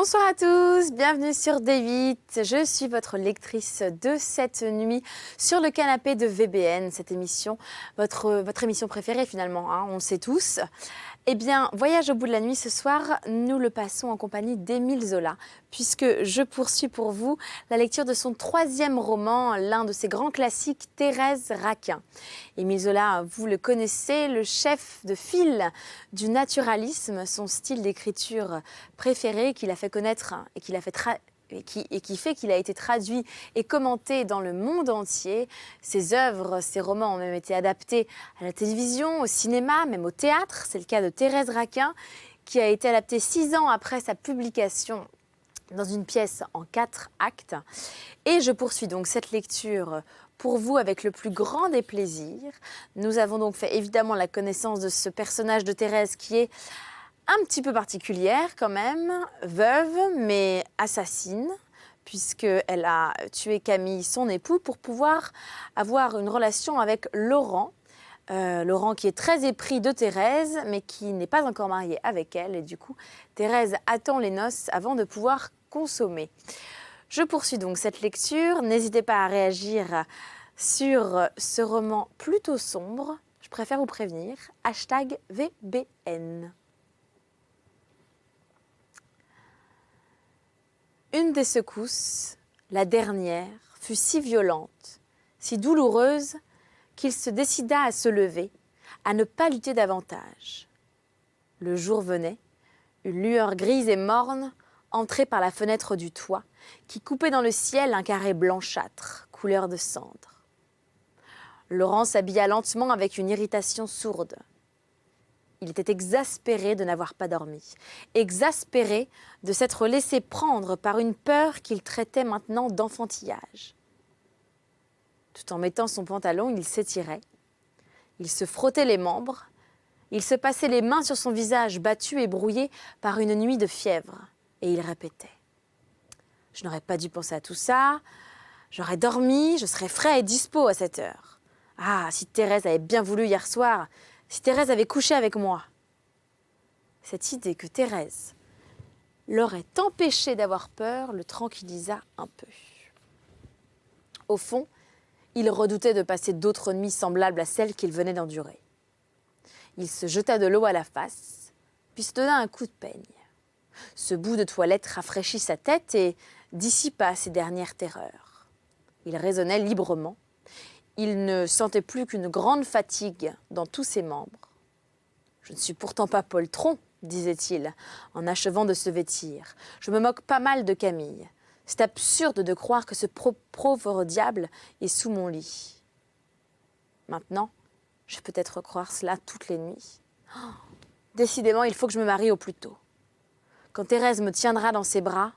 Bonsoir à tous, bienvenue sur D8. Je suis votre lectrice de cette nuit sur le canapé de VBN, cette émission, votre émission préférée finalement, hein, on le sait tous. Eh bien, Voyage au bout de la nuit ce soir, nous le passons en compagnie d'Émile Zola, puisque je poursuis pour vous la lecture de son troisième roman, l'un de ses grands classiques, Thérèse Raquin. Émile Zola, vous le connaissez, le chef de file du naturalisme, son style d'écriture préféré qu'il a fait connaître et qui fait qu'il a été traduit et commenté dans le monde entier. Ses œuvres, ses romans ont même été adaptés à la télévision, au cinéma, même au théâtre. C'est le cas de Thérèse Raquin, qui a été adaptée 6 ans après sa publication dans une pièce en 4 actes. Et je poursuis donc cette lecture pour vous avec le plus grand des plaisirs. Nous avons donc fait évidemment la connaissance de ce personnage de Thérèse qui est un petit peu particulière quand même, veuve mais assassine, puisqu'elle a tué Camille, son époux, pour pouvoir avoir une relation avec Laurent. Laurent qui est très épris de Thérèse, mais qui n'est pas encore marié avec elle. Et du coup, Thérèse attend les noces avant de pouvoir consommer. Je poursuis donc cette lecture. N'hésitez pas à réagir sur ce roman plutôt sombre. Je préfère vous prévenir. #VBN. Une des secousses, la dernière, fut si violente, si douloureuse, qu'il se décida à se lever, à ne pas lutter davantage. Le jour venait, une lueur grise et morne entrait par la fenêtre du toit, qui coupait dans le ciel un carré blanchâtre, couleur de cendre. Laurent s'habilla lentement avec une irritation sourde. Il était exaspéré de n'avoir pas dormi, exaspéré de s'être laissé prendre par une peur qu'il traitait maintenant d'enfantillage. Tout en mettant son pantalon, il s'étirait, il se frottait les membres, il se passait les mains sur son visage battu et brouillé par une nuit de fièvre, et il répétait « Je n'aurais pas dû penser à tout ça, j'aurais dormi, je serais frais et dispo à cette heure. Ah, si Thérèse avait bien voulu hier soir, si Thérèse avait couché avec moi. » Cette idée que Thérèse l'aurait empêché d'avoir peur le tranquillisa un peu. Au fond, il redoutait de passer d'autres nuits semblables à celles qu'il venait d'endurer. Il se jeta de l'eau à la face, puis se donna un coup de peigne. Ce bout de toilette rafraîchit sa tête et dissipa ses dernières terreurs. Il raisonnait librement. Il ne sentait plus qu'une grande fatigue dans tous ses membres. « Je ne suis pourtant pas poltron, » disait-il, en achevant de se vêtir. « Je me moque pas mal de Camille. C'est absurde de croire que ce pauvre diable est sous mon lit. Maintenant, je vais peut-être croire cela toutes les nuits. Oh, décidément, il faut que je me marie au plus tôt. Quand Thérèse me tiendra dans ses bras,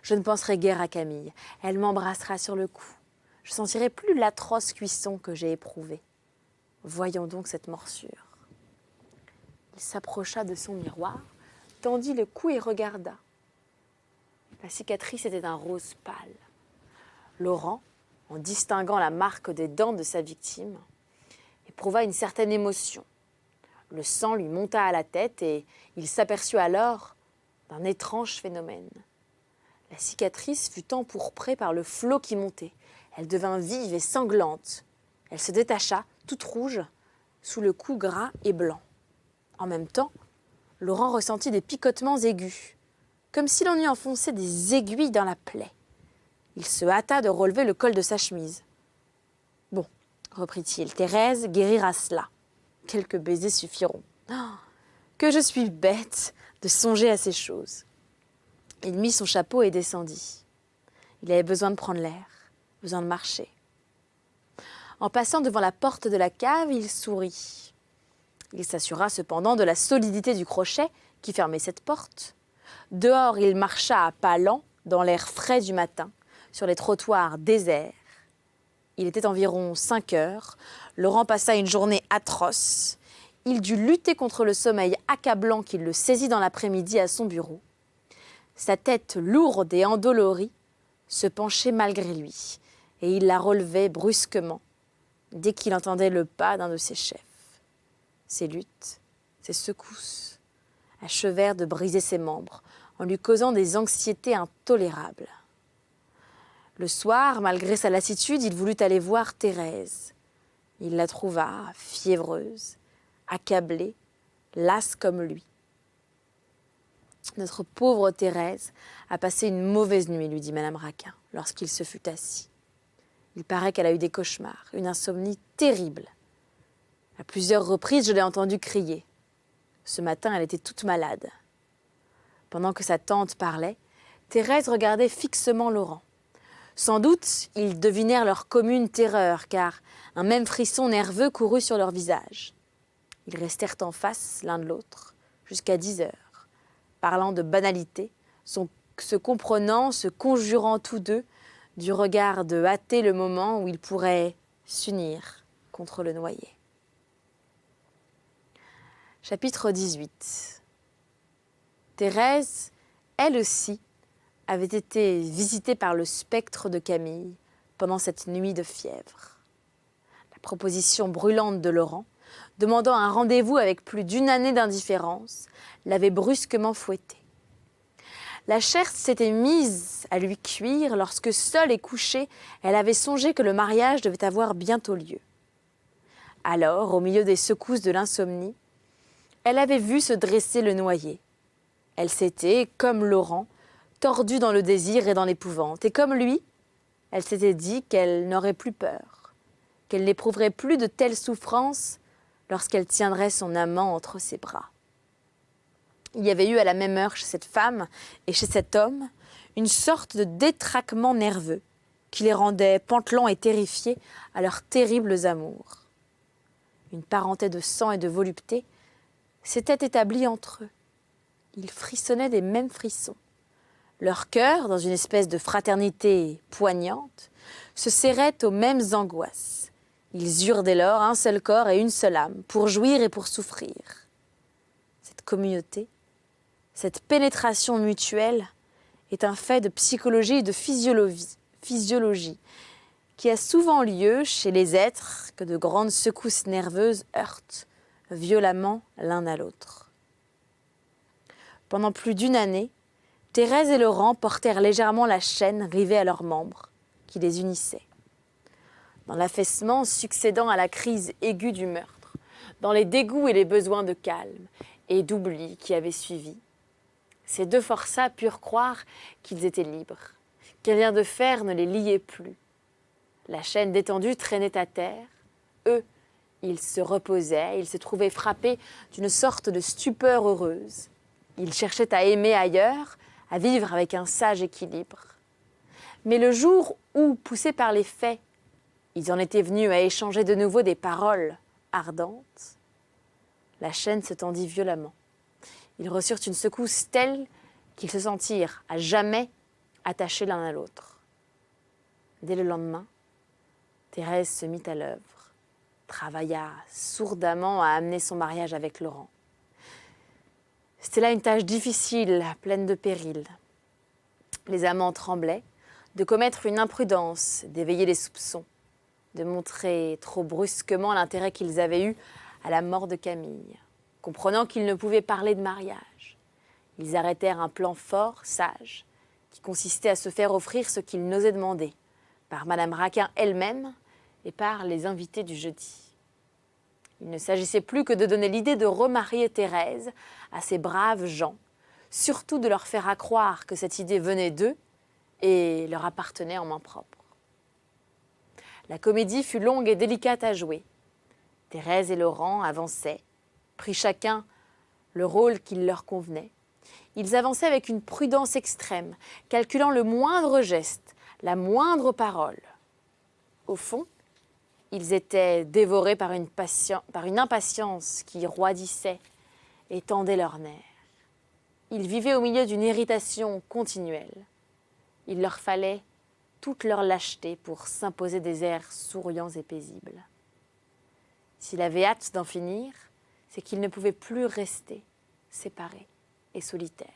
je ne penserai guère à Camille. Elle m'embrassera sur le cou. Je sentirai plus l'atroce cuisson que j'ai éprouvée. Voyons donc cette morsure. » Il s'approcha de son miroir, tendit le cou et regarda. La cicatrice était d'un rose pâle. Laurent, en distinguant la marque des dents de sa victime, éprouva une certaine émotion. Le sang lui monta à la tête et il s'aperçut alors d'un étrange phénomène. La cicatrice fut empourprée par le flot qui montait. Elle devint vive et sanglante. Elle se détacha, toute rouge, sous le cou gras et blanc. En même temps, Laurent ressentit des picotements aigus, comme si l'on eût enfoncé des aiguilles dans la plaie. Il se hâta de relever le col de sa chemise. « Bon, » reprit-il, « Thérèse guérira cela. Quelques baisers suffiront. Oh, que je suis bête de songer à ces choses. » Il mit son chapeau et descendit. Il avait besoin de prendre l'air, besoin de marcher. En passant devant la porte de la cave, il sourit. Il s'assura cependant de la solidité du crochet qui fermait cette porte. Dehors, il marcha à pas lents dans l'air frais du matin, sur les trottoirs déserts. Il était environ 5 heures. Laurent passa une journée atroce. Il dut lutter contre le sommeil accablant qui le saisit dans l'après-midi à son bureau. Sa tête lourde et endolorie se penchait malgré lui, et il la relevait brusquement dès qu'il entendait le pas d'un de ses chefs. Ses luttes, ses secousses, achevèrent de briser ses membres en lui causant des anxiétés intolérables. Le soir, malgré sa lassitude, il voulut aller voir Thérèse. Il la trouva fiévreuse, accablée, lasse comme lui. « Notre pauvre Thérèse a passé une mauvaise nuit, lui dit Madame Raquin, lorsqu'il se fut assis. Il paraît qu'elle a eu des cauchemars, une insomnie terrible. À plusieurs reprises, je l'ai entendue crier. Ce matin, elle était toute malade. » Pendant que sa tante parlait, Thérèse regardait fixement Laurent. Sans doute, ils devinèrent leur commune terreur, car un même frisson nerveux courut sur leur visage. Ils restèrent en face l'un de l'autre jusqu'à 10 heures, parlant de banalités, se comprenant, se conjurant tous deux du regard de hâter le moment où ils pourraient s'unir contre le noyé. Chapitre 18. Thérèse, elle aussi, avait été visitée par le spectre de Camille pendant cette nuit de fièvre. La proposition brûlante de Laurent, demandant un rendez-vous avec plus d'une année d'indifférence, l'avait brusquement fouettée. La chair s'était mise à lui cuire lorsque, seule et couchée, elle avait songé que le mariage devait avoir bientôt lieu. Alors, au milieu des secousses de l'insomnie, elle avait vu se dresser le noyé. Elle s'était, comme Laurent, tordue dans le désir et dans l'épouvante. Et comme lui, elle s'était dit qu'elle n'aurait plus peur, qu'elle n'éprouverait plus de telles souffrances lorsqu'elle tiendrait son amant entre ses bras. Il y avait eu à la même heure chez cette femme et chez cet homme une sorte de détraquement nerveux qui les rendait pantelants et terrifiés à leurs terribles amours. Une parenté de sang et de volupté s'était établie entre eux. Ils frissonnaient des mêmes frissons. Leur cœur, dans une espèce de fraternité poignante, se serrait aux mêmes angoisses. Ils eurent dès lors un seul corps et une seule âme, pour jouir et pour souffrir. Cette communauté, cette pénétration mutuelle, est un fait de psychologie et de physiologie qui a souvent lieu chez les êtres que de grandes secousses nerveuses heurtent violemment l'un à l'autre. Pendant plus d'une année, Thérèse et Laurent portèrent légèrement la chaîne rivée à leurs membres, qui les unissait. Dans l'affaissement succédant à la crise aiguë du meurtre, dans les dégoûts et les besoins de calme et d'oubli qui avaient suivi, ces deux forçats purent croire qu'ils étaient libres, qu'un lien de fer ne les liait plus. La chaîne détendue traînait à terre. Eux, ils se reposaient, ils se trouvaient frappés d'une sorte de stupeur heureuse. Ils cherchaient à aimer ailleurs, à vivre avec un sage équilibre. Mais le jour où, poussés par les faits, ils en étaient venus à échanger de nouveau des paroles ardentes, la chaîne se tendit violemment. Ils reçurent une secousse telle qu'ils se sentirent à jamais attachés l'un à l'autre. Dès le lendemain, Thérèse se mit à l'œuvre, travailla sourdement à amener son mariage avec Laurent. C'était là une tâche difficile, pleine de périls. Les amants tremblaient de commettre une imprudence, d'éveiller les soupçons, de montrer trop brusquement l'intérêt qu'ils avaient eu à la mort de Camille. Comprenant qu'ils ne pouvaient parler de mariage, ils arrêtèrent un plan fort, sage, qui consistait à se faire offrir ce qu'ils n'osaient demander, par Madame Raquin elle-même et par les invités du jeudi. Il ne s'agissait plus que de donner l'idée de remarier Thérèse à ces braves gens, surtout de leur faire accroire que cette idée venait d'eux et leur appartenait en main propre. La comédie fut longue et délicate à jouer. Thérèse et Laurent avançaient, pris chacun le rôle qui leur convenait. Ils avançaient avec une prudence extrême, calculant le moindre geste, la moindre parole. Au fond, ils étaient dévorés par une impatience qui roidissait et tendait leurs nerfs. Ils vivaient au milieu d'une irritation continuelle. Il leur fallait toute leur lâcheté pour s'imposer des airs souriants et paisibles. S'il avait hâte d'en finir, c'est qu'ils ne pouvaient plus rester séparés et solitaires.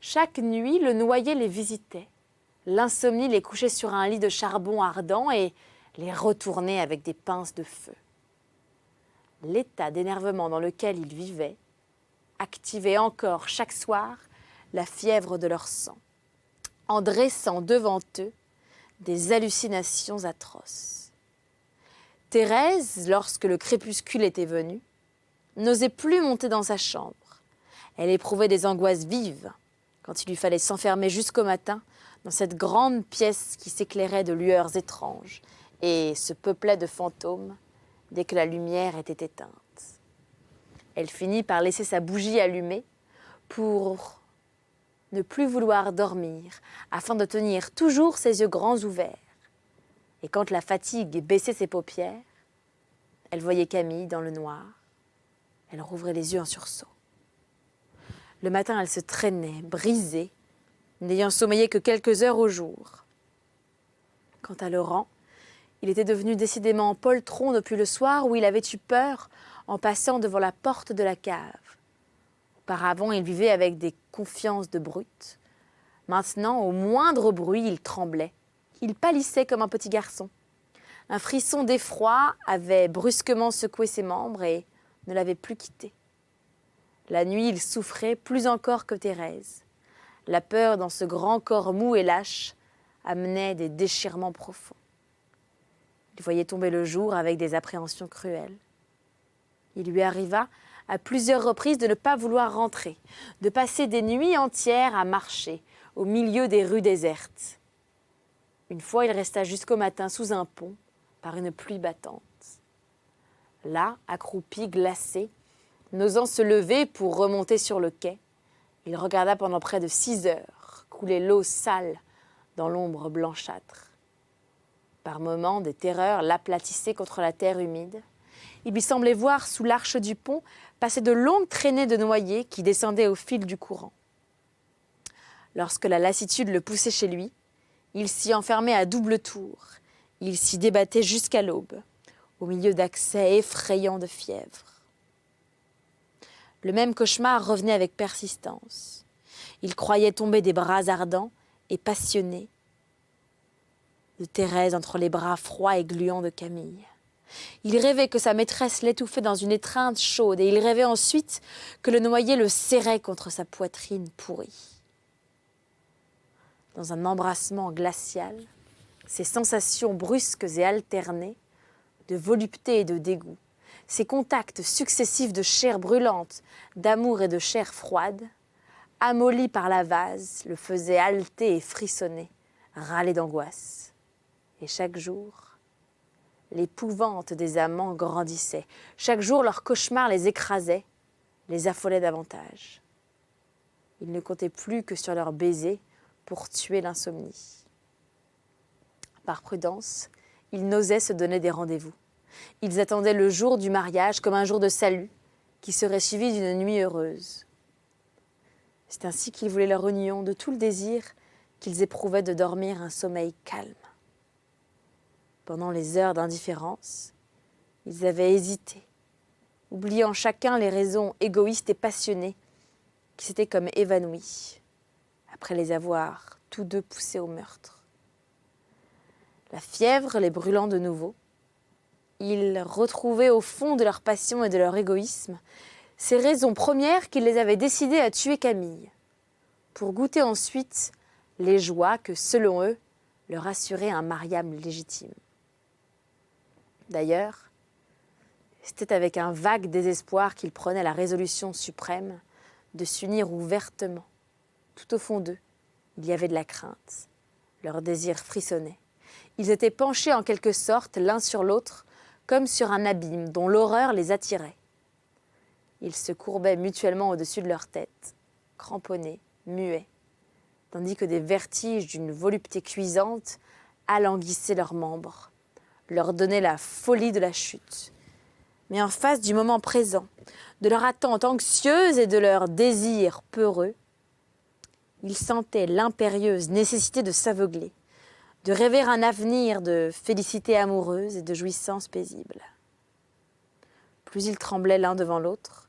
Chaque nuit, le noyer les visitait. L'insomnie les couchait sur un lit de charbon ardent et les retournait avec des pinces de feu. L'état d'énervement dans lequel ils vivaient activaient encore chaque soir la fièvre de leur sang, en dressant devant eux des hallucinations atroces. Thérèse, lorsque le crépuscule était venu, n'osait plus monter dans sa chambre. Elle éprouvait des angoisses vives quand il lui fallait s'enfermer jusqu'au matin dans cette grande pièce qui s'éclairait de lueurs étranges et se peuplait de fantômes dès que la lumière était éteinte. Elle finit par laisser sa bougie allumée pour ne plus vouloir dormir, afin de tenir toujours ses yeux grands ouverts. Et quand la fatigue baissait ses paupières, elle voyait Camille dans le noir. Elle rouvrait les yeux en sursaut. Le matin, elle se traînait, brisée, n'ayant sommeillé que quelques heures au jour. Quant à Laurent, il était devenu décidément poltron depuis le soir où il avait eu peur en passant devant la porte de la cave. Auparavant, il vivait avec des confiances de brute. Maintenant, au moindre bruit, il tremblait. Il pâlissait comme un petit garçon. Un frisson d'effroi avait brusquement secoué ses membres et ne l'avait plus quitté. La nuit, il souffrait plus encore que Thérèse. La peur dans ce grand corps mou et lâche amenait des déchirements profonds. Il voyait tomber le jour avec des appréhensions cruelles. Il lui arriva à plusieurs reprises de ne pas vouloir rentrer, de passer des nuits entières à marcher au milieu des rues désertes. Une fois, il resta jusqu'au matin sous un pont par une pluie battante. Là, accroupi, glacé, n'osant se lever pour remonter sur le quai, il regarda pendant près de 6 heures couler l'eau sale dans l'ombre blanchâtre. Par moments, des terreurs l'aplatissaient contre la terre humide. Il lui semblait voir sous l'arche du pont passer de longues traînées de noyés qui descendaient au fil du courant. Lorsque la lassitude le poussait chez lui, il s'y enfermait à double tour. Il s'y débattait jusqu'à l'aube, au milieu d'accès effrayants de fièvre. Le même cauchemar revenait avec persistance. Il croyait tomber des bras ardents et passionnés de Thérèse entre les bras froids et gluants de Camille. Il rêvait que sa maîtresse l'étouffait dans une étreinte chaude et il rêvait ensuite que le noyé le serrait contre sa poitrine pourrie. Dans un embrassement glacial, ces sensations brusques et alternées de volupté et de dégoût, ces contacts successifs de chair brûlante, d'amour et de chair froide, amollis par la vase, le faisaient halter et frissonner, râler d'angoisse. Et chaque jour, l'épouvante des amants grandissait. Chaque jour, leurs cauchemars les écrasaient, les affolaient davantage. Ils ne comptaient plus que sur leurs baisers pour tuer l'insomnie. Par prudence, ils n'osaient se donner des rendez-vous. Ils attendaient le jour du mariage comme un jour de salut qui serait suivi d'une nuit heureuse. C'est ainsi qu'ils voulaient leur union de tout le désir qu'ils éprouvaient de dormir un sommeil calme. Pendant les heures d'indifférence, ils avaient hésité, oubliant chacun les raisons égoïstes et passionnées qui s'étaient comme évanouies, après les avoir tous deux poussés au meurtre. La fièvre les brûlant de nouveau, ils retrouvaient au fond de leur passion et de leur égoïsme ces raisons premières qui les avaient décidés à tuer Camille, pour goûter ensuite les joies que, selon eux, leur assurait un mariage légitime. D'ailleurs, c'était avec un vague désespoir qu'ils prenaient la résolution suprême de s'unir ouvertement. Tout au fond d'eux, il y avait de la crainte. Leur désir frissonnait. Ils étaient penchés en quelque sorte l'un sur l'autre, comme sur un abîme dont l'horreur les attirait. Ils se courbaient mutuellement au-dessus de leur tête, cramponnés, muets, tandis que des vertiges d'une volupté cuisante alanguissaient leurs membres, leur donnaient la folie de la chute. Mais en face du moment présent, de leur attente anxieuse et de leur désir peureux, ils sentaient l'impérieuse nécessité de s'aveugler, de rêver un avenir de félicité amoureuse et de jouissance paisible. Plus ils tremblaient l'un devant l'autre,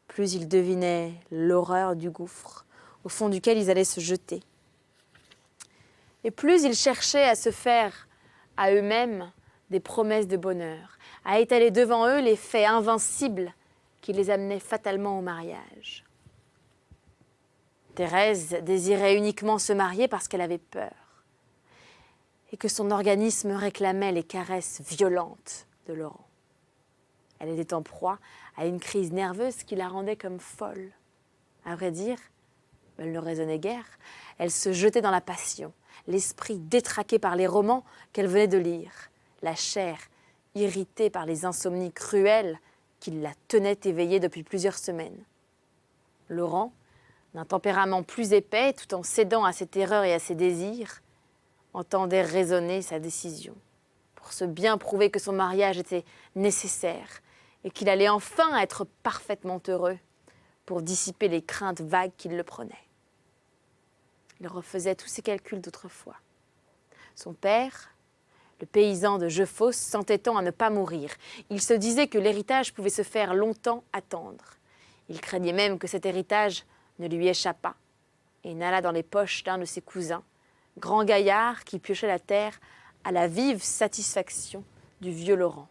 plus ils devinaient l'horreur du gouffre au fond duquel ils allaient se jeter. Et plus ils cherchaient à se faire à eux-mêmes des promesses de bonheur, à étaler devant eux les faits invincibles qui les amenait fatalement au mariage. Thérèse désirait uniquement se marier parce qu'elle avait peur et que son organisme réclamait les caresses violentes de Laurent. Elle était en proie à une crise nerveuse qui la rendait comme folle. À vrai dire, elle ne raisonnait guère. Elle se jetait dans la passion, l'esprit détraqué par les romans qu'elle venait de lire, la chair irritée par les insomnies cruelles qui la tenaient éveillée depuis plusieurs semaines. Laurent, d'un tempérament plus épais, tout en cédant à ses terreurs et à ses désirs, entendait raisonner sa décision pour se bien prouver que son mariage était nécessaire et qu'il allait enfin être parfaitement heureux pour dissiper les craintes vagues qui le prenaient. Il refaisait tous ses calculs d'autrefois. Son père, le paysan de Jeufosse, s'entêtant à ne pas mourir, il se disait que l'héritage pouvait se faire longtemps attendre. Il craignait même que cet héritage ne lui échappât et n'allât dans les poches d'un de ses cousins, grand gaillard qui piochait la terre à la vive satisfaction du vieux Laurent.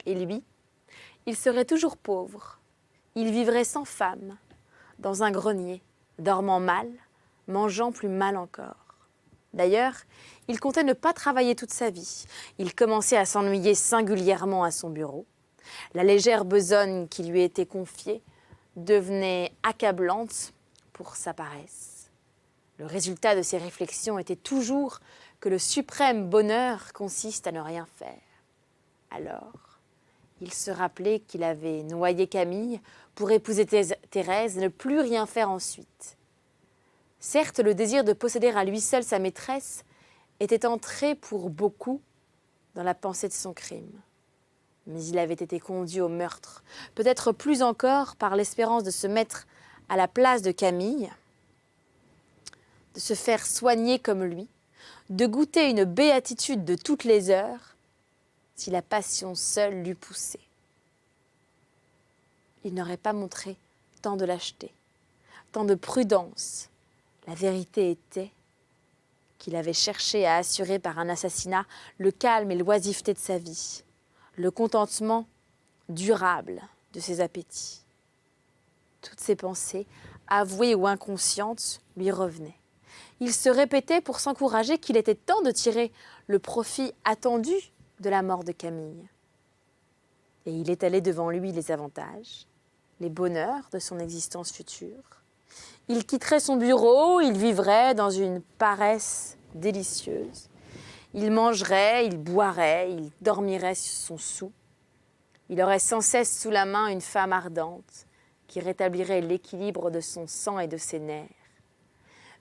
Et lui, il serait toujours pauvre. Il vivrait sans femme, dans un grenier, dormant mal, mangeant plus mal encore. D'ailleurs, il comptait ne pas travailler toute sa vie. Il commençait à s'ennuyer singulièrement à son bureau. La légère besogne qui lui était confiée devenait accablante pour sa paresse. Le résultat de ses réflexions était toujours que le suprême bonheur consiste à ne rien faire. Alors, il se rappelait qu'il avait noyé Camille pour épouser Thérèse et ne plus rien faire ensuite. Certes, le désir de posséder à lui seul sa maîtresse était entré pour beaucoup dans la pensée de son crime. Mais il avait été conduit au meurtre, peut-être plus encore par l'espérance de se mettre à la place de Camille, de se faire soigner comme lui, de goûter une béatitude de toutes les heures, si la passion seule l'eût poussé. Il n'aurait pas montré tant de lâcheté, tant de prudence. La vérité était qu'il avait cherché à assurer par un assassinat le calme et l'oisiveté de sa vie, le contentement durable de ses appétits. Toutes ses pensées, avouées ou inconscientes, lui revenaient. Il se répétait pour s'encourager qu'il était temps de tirer le profit attendu de la mort de Camille. Et il étalait devant lui les avantages, les bonheurs de son existence future. Il quitterait son bureau, il vivrait dans une paresse délicieuse. Il mangerait, il boirait, il dormirait sur son sou. Il aurait sans cesse sous la main une femme ardente qui rétablirait l'équilibre de son sang et de ses nerfs.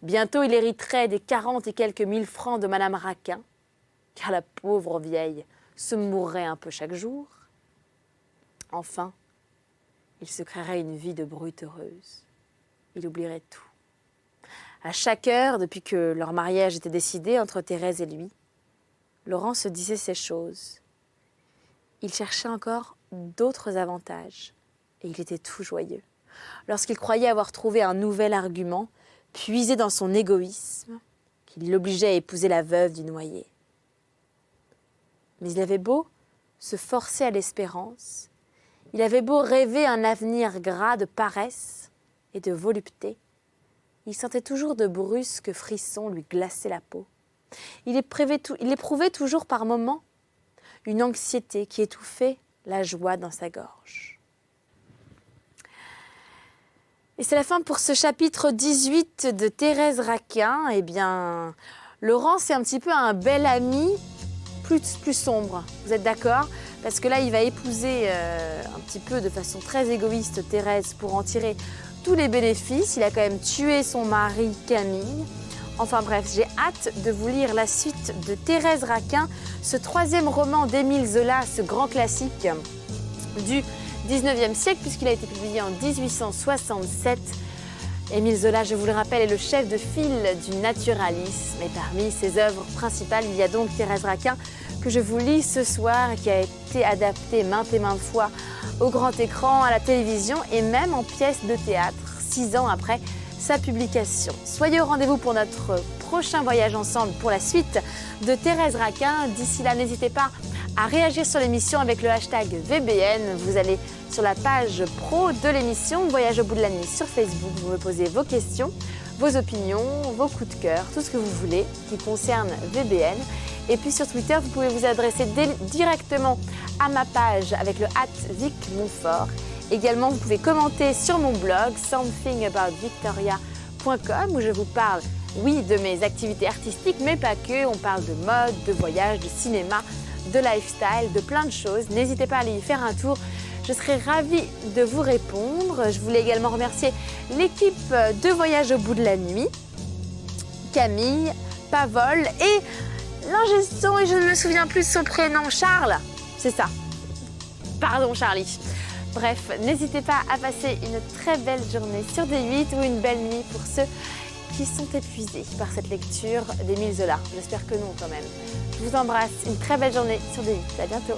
Bientôt, il hériterait des 40 et quelques mille francs de Madame Raquin, car la pauvre vieille se mourrait un peu chaque jour. Enfin, il se créerait une vie de brute heureuse. Il oublierait tout. À chaque heure, depuis que leur mariage était décidé entre Thérèse et lui, Laurent se disait ces choses. Il cherchait encore d'autres avantages et il était tout joyeux. Lorsqu'il croyait avoir trouvé un nouvel argument, puisé dans son égoïsme, qui l'obligeait à épouser la veuve du noyé. Mais il avait beau se forcer à l'espérance, il avait beau rêver un avenir gras de paresse et de volupté, il sentait toujours de brusques frissons lui glacer la peau. Il éprouvait toujours par moments une anxiété qui étouffait la joie dans sa gorge. Et c'est la fin pour ce chapitre 18 de Thérèse Raquin. Eh bien, Laurent, c'est un petit peu un bel ami plus sombre. Vous êtes d'accord? Parce que là, il va épouser un petit peu de façon très égoïste Thérèse pour en tirer tous les bénéfices. Il a quand même tué son mari Camille. Enfin bref, j'ai hâte de vous lire la suite de Thérèse Raquin, ce 3e roman d'Émile Zola, ce grand classique du 19e siècle, puisqu'il a été publié en 1867. Émile Zola, je vous le rappelle, est le chef de file du naturalisme. Et parmi ses œuvres principales, il y a donc Thérèse Raquin, que je vous lis ce soir, qui a été adaptée maintes et maintes fois au grand écran, à la télévision et même en pièce de théâtre, 6 ans après sa publication. Soyez au rendez-vous pour notre prochain voyage ensemble pour la suite de Thérèse Raquin. D'ici là, n'hésitez pas à réagir sur l'émission avec le hashtag VBN. Vous allez sur la page pro de l'émission Voyage au bout de la nuit sur Facebook. Vous me posez vos questions, vos opinions, vos coups de cœur, tout ce que vous voulez qui concerne VBN. Et puis sur Twitter, vous pouvez vous adresser directement à ma page avec le @VicMontfort. Également, vous pouvez commenter sur mon blog somethingaboutVictoria.com où je vous parle, oui, de mes activités artistiques, mais pas que. On parle de mode, de voyage, de cinéma, de lifestyle, de plein de choses. N'hésitez pas à aller y faire un tour. Je serai ravie de vous répondre. Je voulais également remercier l'équipe de Voyage au bout de la nuit, Camille, Pavol et l'ingé son, et je ne me souviens plus de son prénom, Charles. C'est ça. Pardon Charlie. Bref, n'hésitez pas à passer une très belle journée sur D8 ou une belle nuit pour ceux qui sont épuisés par cette lecture d'Émile Zola. J'espère que non quand même. Je vous embrasse. Une très belle journée sur D8. À bientôt.